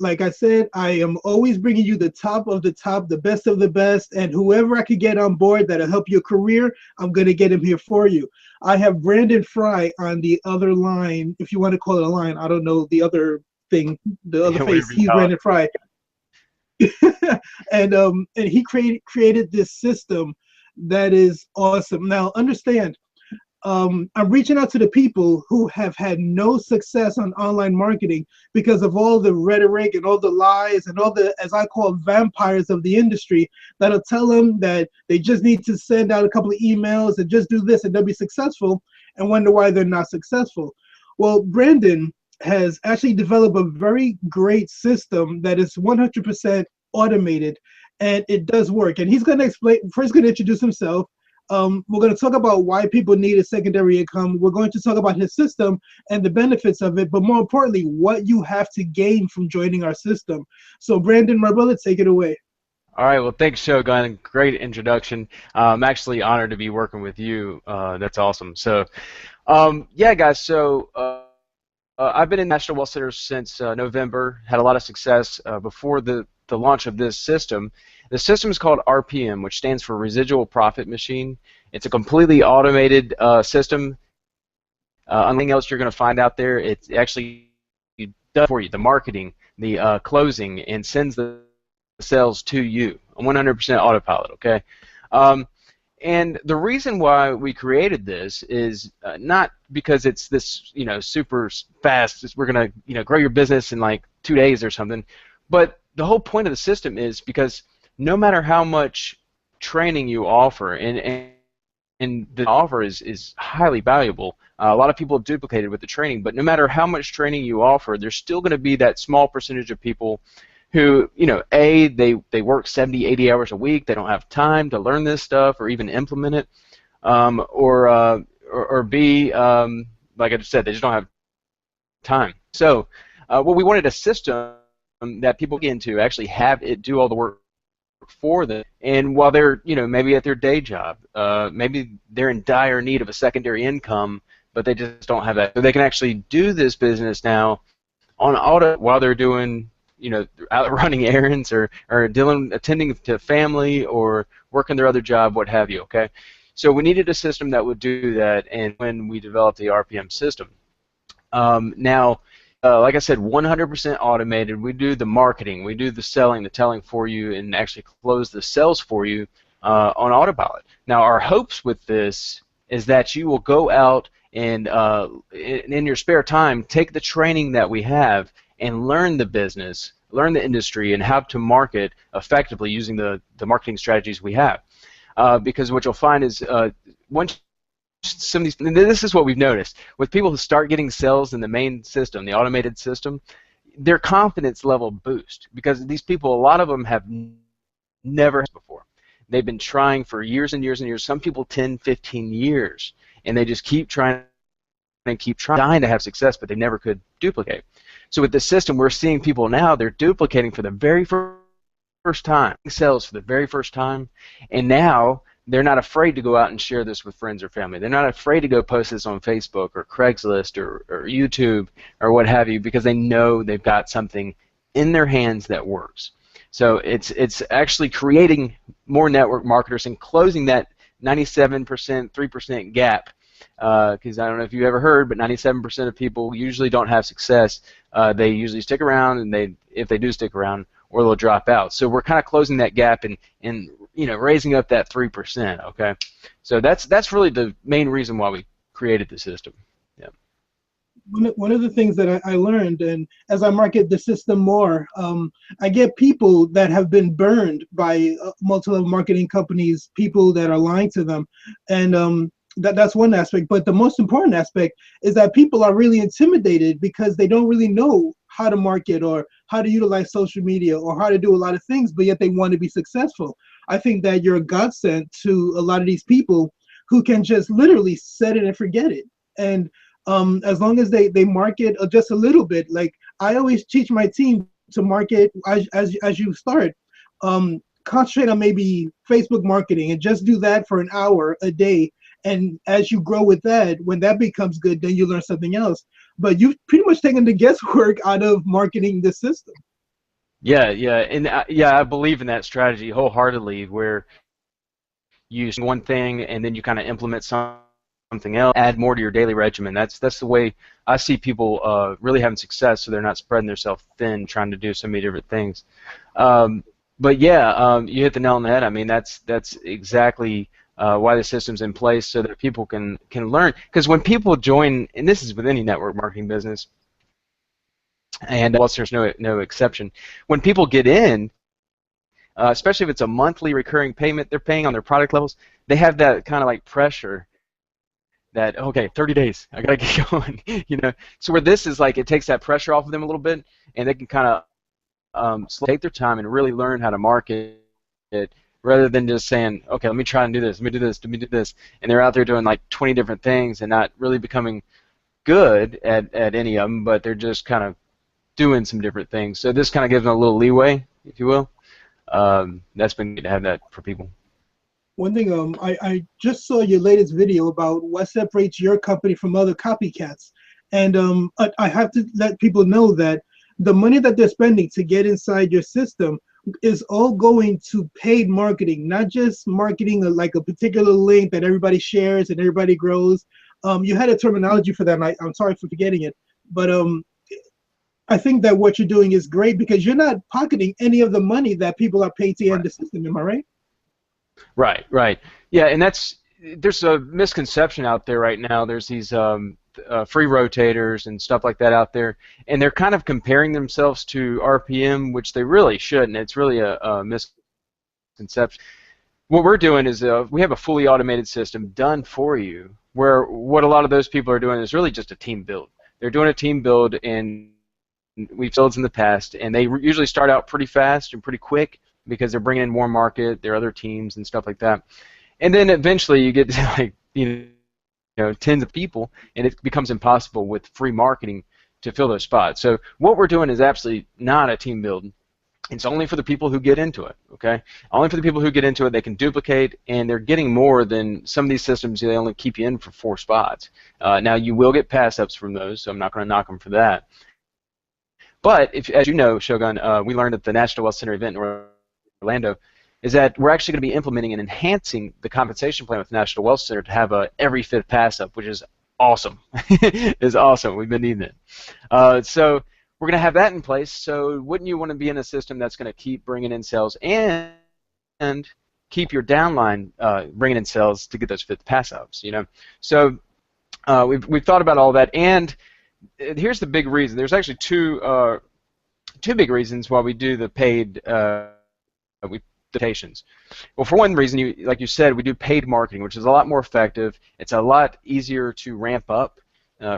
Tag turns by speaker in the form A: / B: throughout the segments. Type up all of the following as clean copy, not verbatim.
A: like I said, I am always bringing you the top of the top, the best of the best, and whoever I could get on board that'll help your career, I'm gonna get him here for you. I have Brandon Fry on the other line, if you want to call it a line. I don't know the other thing, the other face.
B: Whatever you
A: He's
B: call
A: Brandon
B: it.
A: Fry, and he created this system that is awesome. Now, understand, I'm reaching out to the people who have had no success on online marketing because of all the rhetoric and all the lies and all the, as I call, vampires of the industry that'll tell them that they just need to send out a couple of emails and just do this and they'll be successful, and wonder why they're not successful. Well, Brandon has actually developed a very great system that is 100% automated, and it does work. And he's going to explain, first going to introduce himself. We're going to talk about why people need a secondary income. We're going to talk about his system and the benefits of it, but more importantly, what you have to gain from joining our system. So, Brandon, my brother, take it away.
B: All right, well, thanks, Shogun. Great introduction. I'm actually honored to be working with you. That's awesome. So, yeah, guys, so I've been in National Wealth Center since November, had a lot of success before the launch of this system. The system is called RPM, which stands for Residual Profit Machine. It's a completely automated system. Anything else you're going to find out there, it actually does for you the marketing, the closing, and sends the sales to you. 100% autopilot, okay? And the reason why we created this is not because it's this, super fast, we're going to, grow your business in like 2 days or something, but the whole point of the system is because no matter how much training you offer, and the offer is highly valuable. A lot of people have duplicated with the training, but no matter how much training you offer, there's still going to be that small percentage of people who, they work 70, 80 hours a week. They don't have time to learn this stuff or even implement it, or B, like I just said, they just don't have time. So, what we wanted a system that people get into actually have it do all the work for them, and while they're maybe at their day job, maybe they're in dire need of a secondary income, but they just don't have that, so they can actually do this business now on auto while they're doing out running errands or attending to family or working their other job, what have you. Okay, so we needed a system that would do that, and when we developed the RPM system, now. Like I said, 100% automated. We do the marketing, we do the selling, the telling for you, and actually close the sales for you on autopilot. Now, our hopes with this is that you will go out and in your spare time take the training that we have and learn the business, learn the industry, and how to market effectively using the marketing strategies we have. Because what you'll find is once some of these, and this is what we've noticed with people who start getting sales in the main system, the automated system, their confidence level boost because these people, a lot of them have never had before. They've been trying for years and years and years. Some people 10, 15 years, and they just keep trying and keep trying, dying to have success, but they never could duplicate. So with this system, we're seeing people now, they're duplicating for the very first time, sales for the very first time, and now they're not afraid to go out and share this with friends or family. They're not afraid to go post this on Facebook or Craigslist or YouTube or what have you because they know they've got something in their hands that works. So it's actually creating more network marketers and closing that 97%, 3% gap. Because I don't know if you ever heard, but 97% of people usually don't have success. They usually stick around, and if they do stick around, or they'll drop out. So we're kind of closing that gap and raising up that 3%. Okay, so that's really the main reason why we created the system. Yeah.
A: One of the things that I learned, and as I market the system more, I get people that have been burned by multi-level marketing companies, people that are lying to them, and that's one aspect. But the most important aspect is that people are really intimidated because they don't really know how to market or how to utilize social media or how to do a lot of things, but yet they want to be successful. I think that you're a godsend to a lot of these people who can just literally set it and forget it. And as long as they market just a little bit, like I always teach my team to market as you start, concentrate on maybe Facebook marketing and just do that for an hour a day. And as you grow with that, when that becomes good, then you learn something else. But you've pretty much taken the guesswork out of marketing the system.
B: Yeah, yeah, and yeah, I believe in that strategy wholeheartedly, where you use one thing and then you kind of implement something else, add more to your daily regimen. That's the way I see people really having success, so they're not spreading themselves thin trying to do so many different things. Um, but yeah, you hit the nail on the head. I mean, that's exactly why the system's in place, so that people can learn. Because when people join, and this is with any network marketing business, and well, there's no exception. When people get in, especially if it's a monthly recurring payment they're paying on their product levels, they have that kind of like pressure that, okay, 30 days, I gotta get going, you know. So where this is like, it takes that pressure off of them a little bit, and they can kind of take their time and really learn how to market it, rather than just saying, okay, let me try and do this, let me do this, let me do this, and they're out there doing like 20 different things and not really becoming good at any of them, but they're just kind of doing some different things. So this kind of gives them a little leeway, if you will. That's been good to have that for people.
A: One thing, I just saw your latest video about what separates your company from other copycats, and I have to let people know that the money that they're spending to get inside your system is all going to paid marketing, not just marketing like a particular link that everybody shares and everybody grows. You had a terminology for that, and I'm sorry for forgetting it, but I think that what you're doing is great because you're not pocketing any of the money that people are paid to end
B: Right.
A: the system. Am I right?
B: Right, right. Yeah, and there's a misconception out there right now. There's these free rotators and stuff like that out there, and they're kind of comparing themselves to RPM, which they really shouldn't. It's really a misconception. What we're doing is we have a fully automated system done for you, where what a lot of those people are doing is really just a team build. They're doing a team build, and we've builds in the past, and they usually start out pretty fast and pretty quick because they're bringing in more market, their other teams and stuff like that. And then eventually you get to like tens of people, and it becomes impossible with free marketing to fill those spots. So what we're doing is absolutely not a team build. It's only for the people who get into it, okay? Only for the people who get into it. They can duplicate, and they're getting more than some of these systems. They only keep you in for 4 spots. Now, you will get pass-ups from those, so I'm not going to knock them for that. But, as you know, Shogun, we learned at the National Wealth Center event in Orlando, is that we're actually going to be implementing and enhancing the compensation plan with National Wealth Center to have a every 5th pass-up, which is awesome. It's awesome. We've been needing it. So we're going to have that in place. So wouldn't you want to be in a system that's going to keep bringing in sales and keep your downline bringing in sales to get those 5th pass-ups? So we've thought about all that, and here's the big reason. There's actually two big reasons why we do the paid invitations. Well, for one reason, like you said, we do paid marketing, which is a lot more effective. It's a lot easier to ramp up.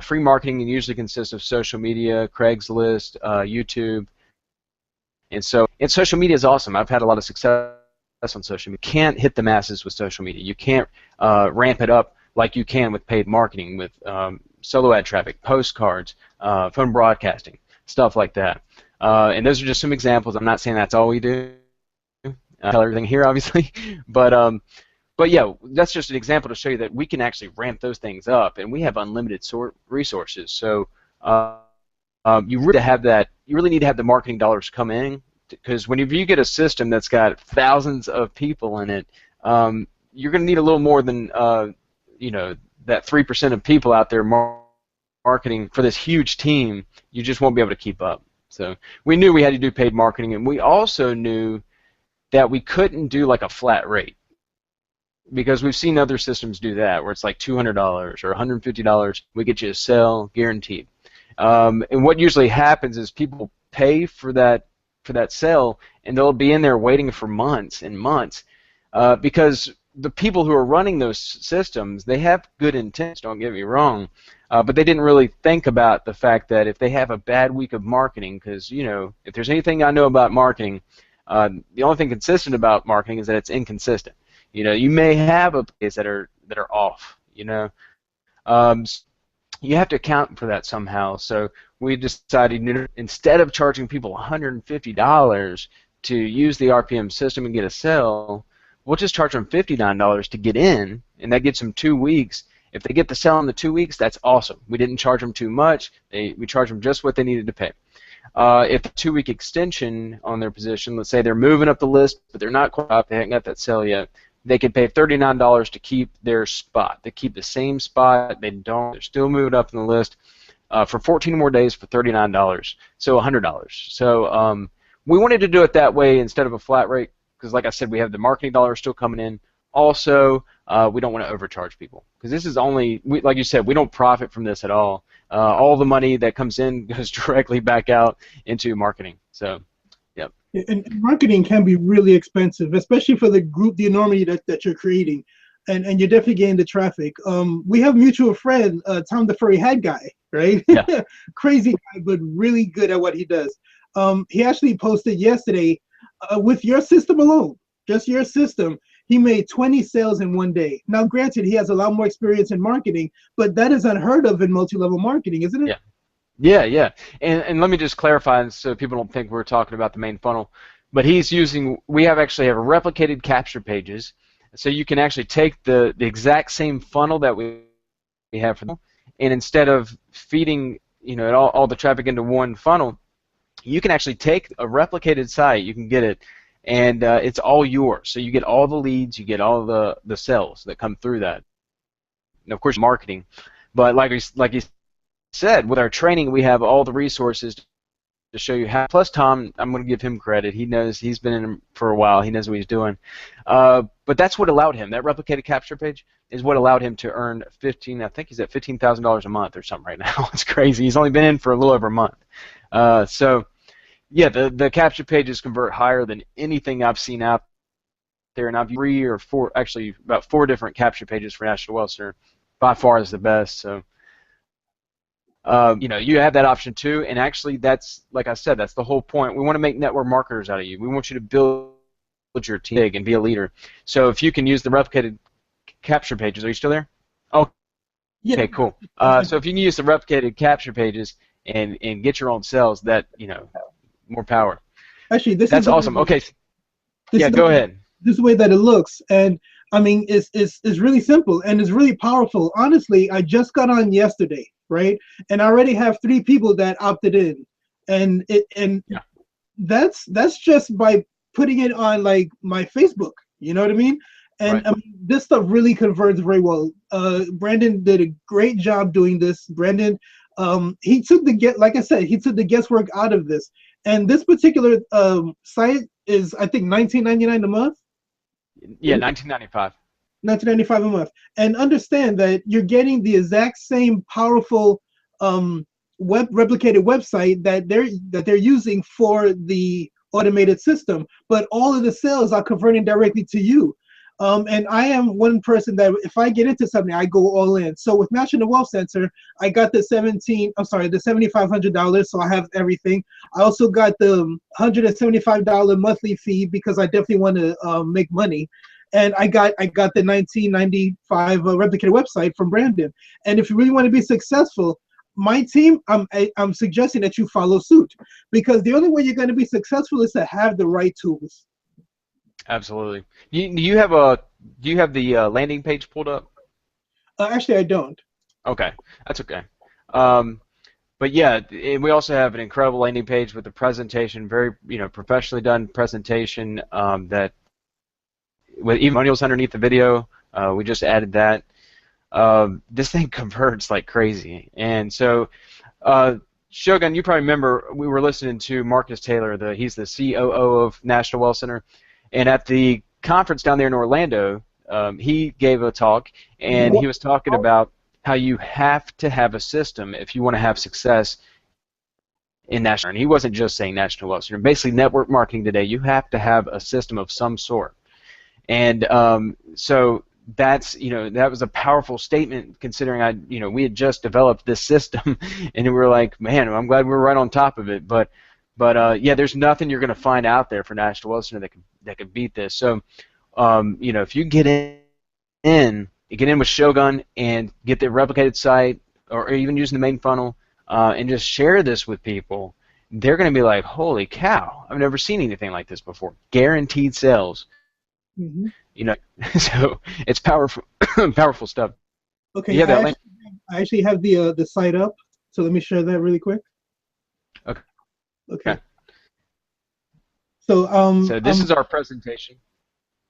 B: Free marketing usually consists of social media, Craigslist, YouTube, and social media is awesome. I've had a lot of success on social media. You can't hit the masses with social media. You can't ramp it up like you can with paid marketing, with solo ad traffic, postcards, phone broadcasting, stuff like that. And those are just some examples. I'm not saying that's all we do. Tell everything here, obviously, but yeah, that's just an example to show you that we can actually ramp those things up, and we have unlimited resources. So you really have that. You really need to have the marketing dollars come in, because whenever you get a system that's got thousands of people in it, you're going to need a little more than that 3% of people out there marketing for this huge team. You just won't be able to keep up. So we knew we had to do paid marketing, and we also knew that we couldn't do like a flat rate, because we've seen other systems do that, where it's like $200 or $150. We get you a sale guaranteed. And what usually happens is people pay for that sale, and they'll be in there waiting for months and months, because the people who are running those systems, they have good intents, don't get me wrong, but they didn't really think about the fact that if they have a bad week of marketing, because if there's anything I know about marketing, the only thing consistent about marketing is that it's inconsistent. You may have a place that are off. You have to account for that somehow. So we decided, instead of charging people $150 to use the RPM system and get a sale, we'll just charge them $59 to get in, and that gets them 2 weeks. If they get the sale in the 2 weeks, that's awesome. We didn't charge them too much. We charged them just what they needed to pay. if the 2-week extension on their position, let's say they're moving up the list, but they're not quite up, they haven't got that sale yet, they can pay $39 to keep their spot. They keep the same spot. They're still moving up in the list for 14 more days for $39, so $100. So we wanted to do it that way instead of a flat rate because, like I said, we have the marketing dollars still coming in. Also, we don't want to overcharge people because this is only, like you said, we don't profit from this at all. All the money that comes in goes directly back out into marketing. So, yep.
A: And marketing can be really expensive, especially for the group, the enormity that you're creating. And you're definitely getting the traffic. We have a mutual friend, Tom the Furry Hat Guy, right?
B: Yeah.
A: Crazy guy, but really good at what he does. He actually posted yesterday, with your system alone, just your system, he made 20 sales in one day. Now, granted, he has a lot more experience in marketing, but that is unheard of in multi-level marketing, isn't it?
B: Yeah. Yeah, yeah. And let me just clarify so people don't think we're talking about the main funnel. But we actually have replicated capture pages. So you can actually take the exact same funnel that we have for them, and instead of feeding all the traffic into one funnel, you can actually take a replicated site, you can get it, and it's all yours. So you get all the leads, you get all the sales that come through that. And of course, marketing. But like you said, with our training, we have all the resources to show you how. Plus, Tom, I'm going to give him credit. He knows, he's been in for a while. He knows what he's doing. But that's what allowed him. That replicated capture page is what allowed him to earn I think he's at $15,000 a month or something right now. It's crazy. He's only been in for a little over a month. So, yeah, the capture pages convert higher than anything I've seen out there. And I've used about four different capture pages for National Wealth Center. By far is the best. So. You have that option too, and actually, that's, like I said, that's the whole point. We want to make network marketers out of you. We want you to build your team big and be a leader. So if you can use the replicated capture pages, are you still there? Oh,
A: Yeah.
B: okay, cool. So if you can use the replicated capture pages and get your own sales, that more power.
A: Actually,
B: that's awesome. Okay, yeah, go ahead.
A: This is the way that it looks, and I mean, it's really simple and it's really powerful. Honestly, I just got on yesterday, right? And I already have 3 people that opted in, and that's just by putting it on like my Facebook. You know what I mean? And
B: right.
A: This stuff really converts very well. Brandon did a great job doing this. Brandon, he took like I said, he took the guesswork out of this. And this particular site is, I think, $19.99 a month.
B: Yeah, $19.95.
A: $19.95 a month. And understand that you're getting the exact same powerful replicated website that they're using for the automated system, but all of the sales are converting directly to you. And I am one person that if I get into something, I go all in. So with National Wealth Center, I got the $7,500, so I have everything. I also got the $175 monthly fee because I definitely want to make money. And I got the $19.95 replicated website from Brandon. And if you really want to be successful, my team, I'm suggesting that you follow suit, because the only way you're going to be successful is to have the right tools.
B: Absolutely. Do you have the landing page pulled up?
A: Actually, I don't.
B: Okay, that's okay. But yeah, we also have an incredible landing page with a presentation, very professionally done presentation that with even testimonials underneath the video. We just added that. This thing converts like crazy, and so Shogun, you probably remember we were listening to Marcus Taylor. He's the COO of National Wealth Center. And at the conference down there in Orlando, he gave a talk, and he was talking about how you have to have a system if you want to have success in national. And he wasn't just saying National Wealth Center. Basically, network marketing today, you have to have a system of some sort. And so that's that was a powerful statement, considering we had just developed this system, and we were like, man, I'm glad we were right on top of it. But yeah, there's nothing you're going to find out there for National Wealth Center that can beat this. So, if you get in with Shogun and get the replicated site, or even using the main funnel, and just share this with people, they're going to be like, holy cow, I've never seen anything like this before. Guaranteed sales.
A: Mm-hmm.
B: So it's powerful, powerful stuff.
A: Okay, I actually have the site up, so let me share that really quick.
B: Okay.
A: Okay.
B: Okay.
A: So
B: So this is our presentation.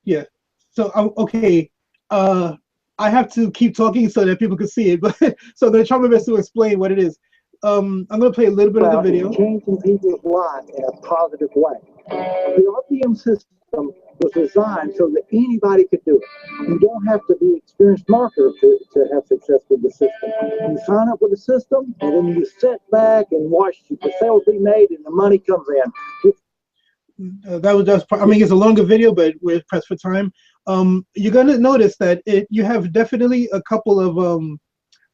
A: yeah. So okay. Uh, I have to keep talking so that people can see it, but so I'm gonna try my best to explain what it is. I'm gonna play a little bit of the video.
C: Changing people's lives in a positive way. The RPM system was designed so that anybody could do it. You don't have to be an experienced marketer to have success with the system. You sign up with the system, and then you sit back and watch the sales be made, and the money comes in.
A: That was just. I mean, it's a longer video, but we're pressed for time. You're gonna notice that you have definitely a couple of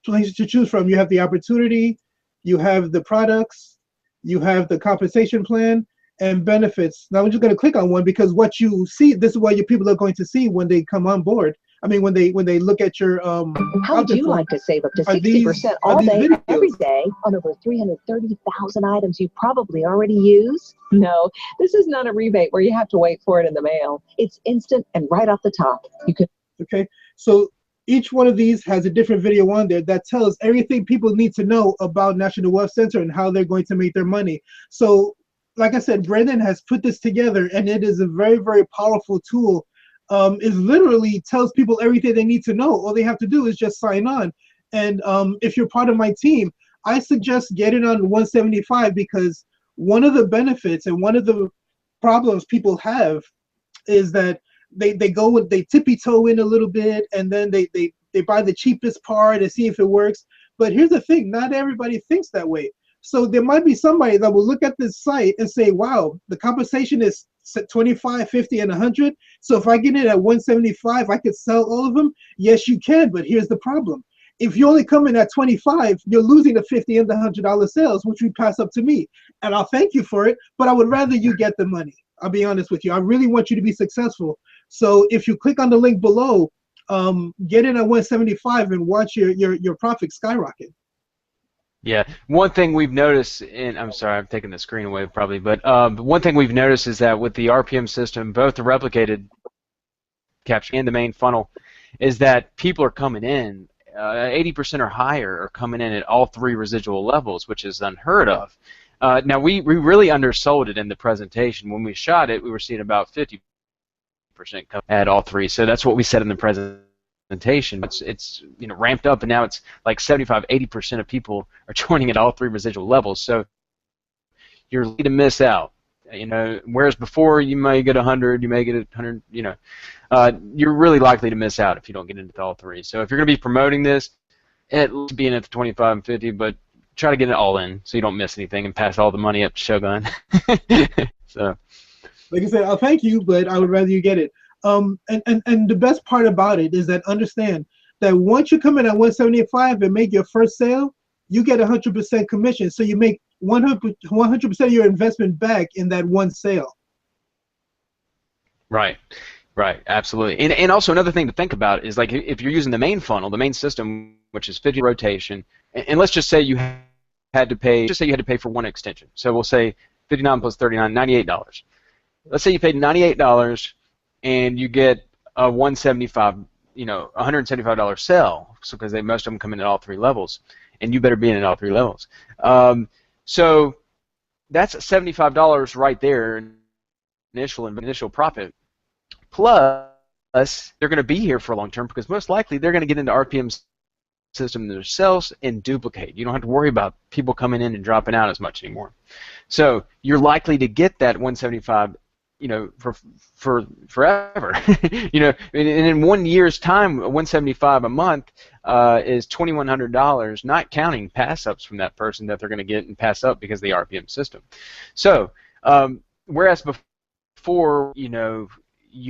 A: places to choose from. You have the opportunity, you have the products, you have the compensation plan, and benefits. Now I'm just going to click on one because what you see, this is what your people are going to see when they come on board. I mean, when they look at your
D: How would you like to save up to 60% all day, every day on over 330,000 items you probably already use? No, this is not a rebate where you have to wait for it in the mail. It's instant and right off the top. You can.
A: Okay, so each one of these has a different video on there that tells everything people need to know about National Wealth Center and how they're going to make their money. So, like I said, Brendan has put this together, and it is a very, very powerful tool. It literally tells people everything they need to know. All they have to do is just sign on. And if you're part of my team, I suggest getting on 175 because one of the benefits and one of the problems people have is that they tippy toe in a little bit, and then they buy the cheapest part and see if it works. But here's the thing, not everybody thinks that way. So there might be somebody that will look at this site and say, wow, the compensation is 25, 50, and 100. So if I get it at 175, I could sell all of them. Yes, you can, but here's the problem. If you only come in at 25, you're losing the 50 and the $100 sales, which we pass up to me. And I'll thank you for it, but I would rather you get the money. I'll be honest with you. I really want you to be successful. So if you click on the link below, get in at 175 and watch your profit skyrocket.
B: Yeah, one thing we've noticed, and I'm sorry, I'm taking the screen away probably, but one thing we've noticed is that with the RPM system, both the replicated capture and the main funnel, is that people are coming in, 80% or higher are coming in at all three residual levels, which is unheard of. Now, we really undersold it in the presentation. When we shot it, we were seeing about 50% come at all three, so that's what we said in the presentation. It's ramped up, and now it's like 75-80% of people are joining at all three residual levels. So you're likely to miss out. Whereas before you may get 100, you may get 100. You're really likely to miss out if you don't get into all three. So if you're going to be promoting this, at least being at the 25 and 50, but try to get it all in so you don't miss anything and pass all the money up to Shogun. So,
A: like I said, I'll thank you, but I would rather you get it. And the best part about it is that understand that once you come in at 175 and make your first sale, you get 100% commission. So you make 100% of your investment back in that one sale.
B: Right, absolutely. And also another thing to think about is like if you're using the main funnel, the main system, which is 50 rotation, and let's just say you had to pay, for one extension. So we'll say 59 plus 39, $98. Let's say you paid $98 and you get a $175 sell, so because most of them come in at all three levels, and you better be in at all three levels. So that's $75 right there, initial profit. Plus, they're going to be here for a long term because most likely they're going to get into RPM system themselves and duplicate. You don't have to worry about people coming in and dropping out as much anymore. So you're likely to get that 175. For forever. And in 1 year's time, 175 a month is $2,100, not counting pass-ups from that person that they're going to get and pass up because of the RPM system. So, whereas before, you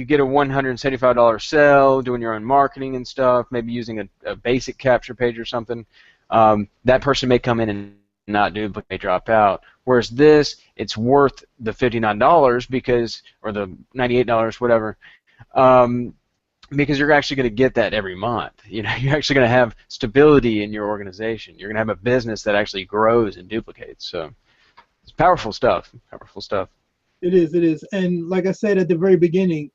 B: get a $175 sell, doing your own marketing and stuff, maybe using a basic capture page or something, that person may come in and not duplicate, drop out. Whereas this, it's worth the $59 or the $98, whatever, because you're actually going to get that every month. You're actually going to have stability in your organization. You're going to have a business that actually grows and duplicates. So it's powerful stuff. Powerful stuff.
A: It is. And like I said at the very beginning,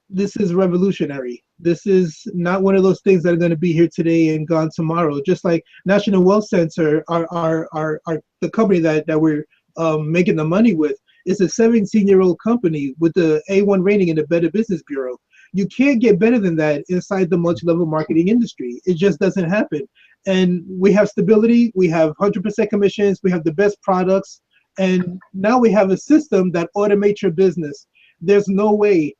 A: this is revolutionary. This is not one of those things that are going to be here today and gone tomorrow. Just like National Wealth Center are the company that we're making the money with. It's a 17-year-old company with the A1 rating in the Better Business Bureau. You can't get better than that inside the multi-level marketing industry. It just doesn't happen. And we have stability, we have 100% commissions, we have the best products, and now we have a system that automates your business. There's no way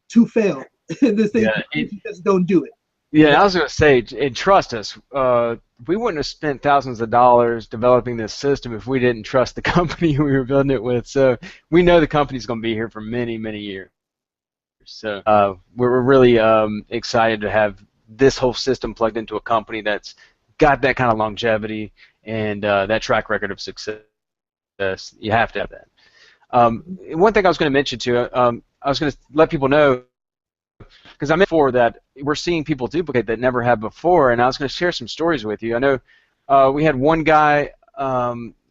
A: to fail. This thing, you just don't do it.
B: Yeah, I was going to say, and trust us, we wouldn't have spent thousands of dollars developing this system if we didn't trust the company we were building it with. So we know the company's going to be here for many, many years. So we're really excited to have this whole system plugged into a company that's got that kind of longevity and that track record of success. You have to have that. One thing I was going to mention too, I was going to let people know, because I mentioned before that we're seeing people duplicate that never have before, and I was going to share some stories with you. I know we had one guy,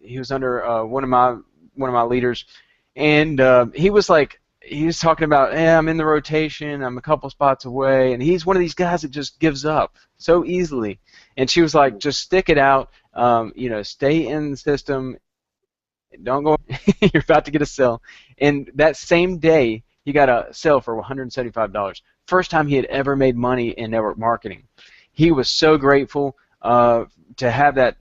B: he was under one of my leaders, and he was talking about, hey, I'm in the rotation, I'm a couple spots away, and he's one of these guys that just gives up so easily. And she was like, just stick it out, stay in the system, don't go, you're about to get a sale. And that same day, he got a sale for $175. First time he had ever made money in network marketing. He was so grateful to have that.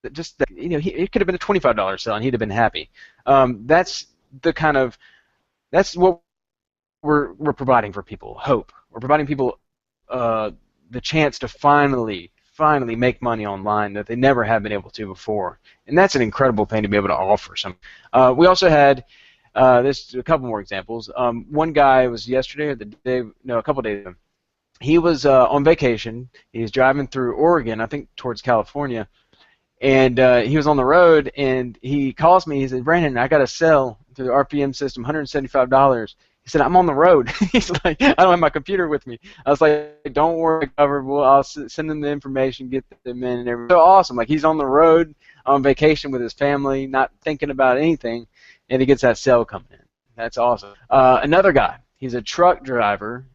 B: It could have been a $25 sale, and he'd have been happy. That's what we're providing for people. Hope. We're providing people the chance to finally make money online that they never have been able to before, and that's an incredible thing to be able to offer. We also had there's a couple more examples. One guy was yesterday or a couple days ago. He was on vacation. He was driving through Oregon, I think towards California, and he was on the road, and he calls me. He said, Brandon, I got a sell through the RPM system, $175. He said, I'm on the road. He's like, I don't have my computer with me. I was like, don't worry, I'll send them the information, get them in, and everything. So awesome. Like, he's on the road on vacation with his family, not thinking about anything, and he gets that sale coming in. That's awesome. Another guy, he's a truck driver.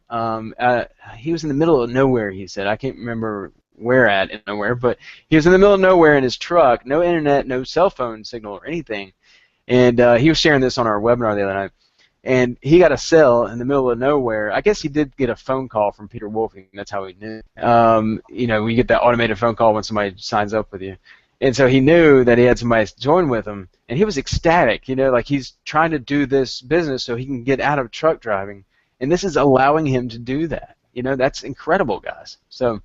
B: He was in the middle of nowhere, he said. I can't remember where at in nowhere, but he was in the middle of nowhere in his truck, no internet, no cell phone signal or anything. And he was sharing this on our webinar the other night. And he got a sale in the middle of nowhere. I guess he did get a phone call from Peter Wolfing. That's how he knew. We get that automated phone call when somebody signs up with you. And so he knew that he had somebody join with him. And he was ecstatic, like he's trying to do this business so he can get out of truck driving. And this is allowing him to do that. That's incredible, guys. So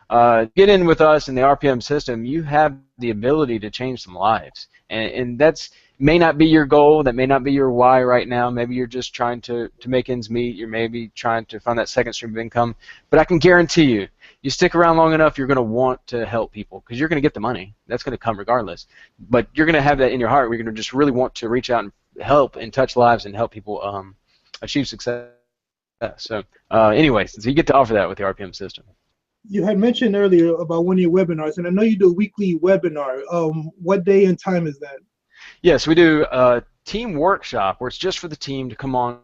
B: get in with us in the RPM system. You have the ability to change some lives. And that's may not be your goal, that may not be your why right now. Maybe you're just trying to make ends meet. You're maybe trying to find that second stream of income. But I can guarantee you, you stick around long enough, you're going to want to help people because you're going to get the money. That's going to come regardless. But you're going to have that in your heart where you're going to just really want to reach out and help and touch lives and help people achieve success. So anyways, so you get to offer that with the RPM system.
A: You had mentioned earlier about one of your webinars, and I know you do a weekly webinar. What day and time is that?
B: Yes, we do a team workshop where it's just for the team to come on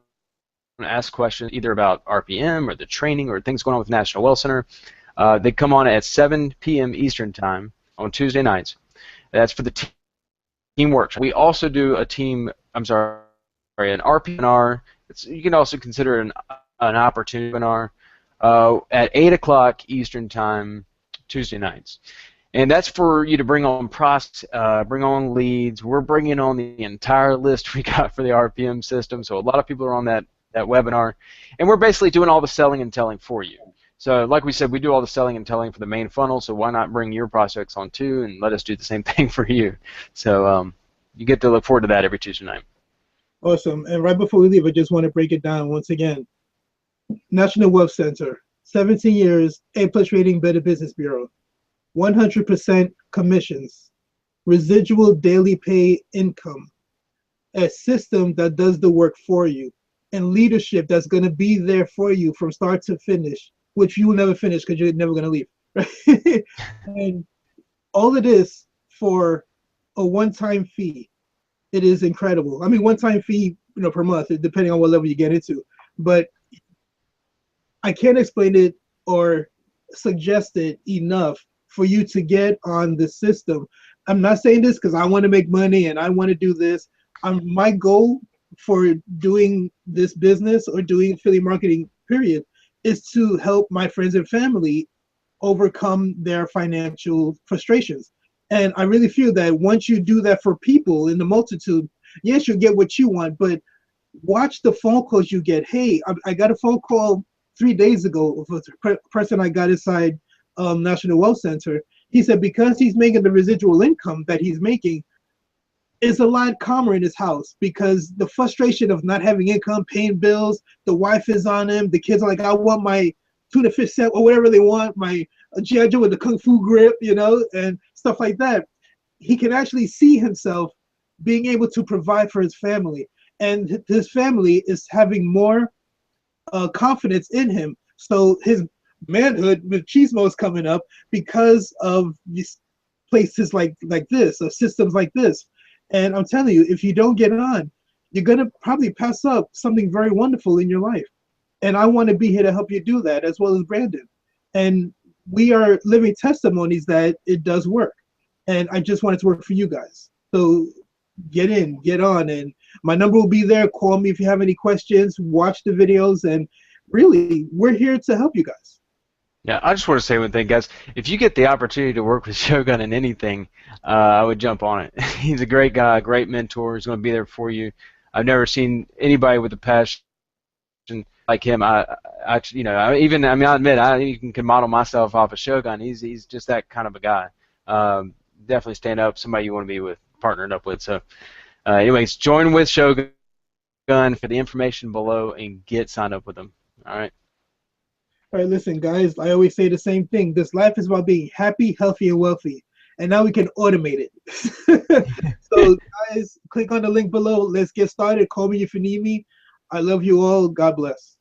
B: and ask questions either about RPM or the training or things going on with National Wealth Center. They come on at 7 p.m. Eastern Time on Tuesday nights. That's for the team workshop. We also do an RPM webinar. You can also consider an opportunity webinar at 8 o'clock Eastern Time Tuesday nights. And that's for you to bring on bring on leads. We're bringing on the entire list we got for the RPM system, so a lot of people are on that webinar. And we're basically doing all the selling and telling for you. So like we said, we do all the selling and telling for the main funnel, so why not bring your prospects on too and let us do the same thing for you. So you get to look forward to that every Tuesday night.
A: Awesome. And right before we leave, I just want to break it down once again. National Wealth Center, 17 years, A+ rating, Better Business Bureau. 100% commissions, residual daily pay income, a system that does the work for you, and leadership that's going to be there for you from start to finish, which you will never finish because you're never going to leave. Right? And all of this for a one-time fee. It is incredible. I mean, one-time fee, per month, depending on what level you get into. But I can't explain it or suggest it enough for you to get on the system. I'm not saying this because I want to make money and I want to do this. My goal for doing this business or doing affiliate marketing, period, is to help my friends and family overcome their financial frustrations. And I really feel that once you do that for people in the multitude, yes, you'll get what you want, but watch the phone calls you get. Hey, I got a phone call 3 days ago of a person I got inside National Wealth Center. He said because he's making the residual income that he's making, is a lot calmer in his house because the frustration of not having income, paying bills, the wife is on him, the kids are like, I want my tuna fish set or whatever they want, my G.I. Joe with the Kung Fu grip, and stuff like that. He can actually see himself being able to provide for his family. And his family is having more confidence in him. So his manhood, machismo, is coming up because of these places like this, or systems like this. And I'm telling you, if you don't get on, you're going to probably pass up something very wonderful in your life. And I want to be here to help you do that, as well as Brandon. And we are living testimonies that it does work. And I just want it to work for you guys. So get in, get on. And my number will be there. Call me if you have any questions. Watch the videos. And really, we're here to help you guys.
B: Yeah, I just want to say one thing, guys. If you get the opportunity to work with Shogun in anything, I would jump on it. He's a great guy, great mentor. He's going to be there for you. I've never seen anybody with a passion like him. I admit, I even can model myself off of Shogun. He's just that kind of a guy. Definitely stand up, somebody you want to be with, partnered up with. So, anyways, join with Shogun for the information below and get signed up with them. All right.
A: All right, listen, guys, I always say the same thing. This life is about being happy, healthy, and wealthy. And now we can automate it. So, guys, click on the link below. Let's get started. Call me if you need me. I love you all. God bless.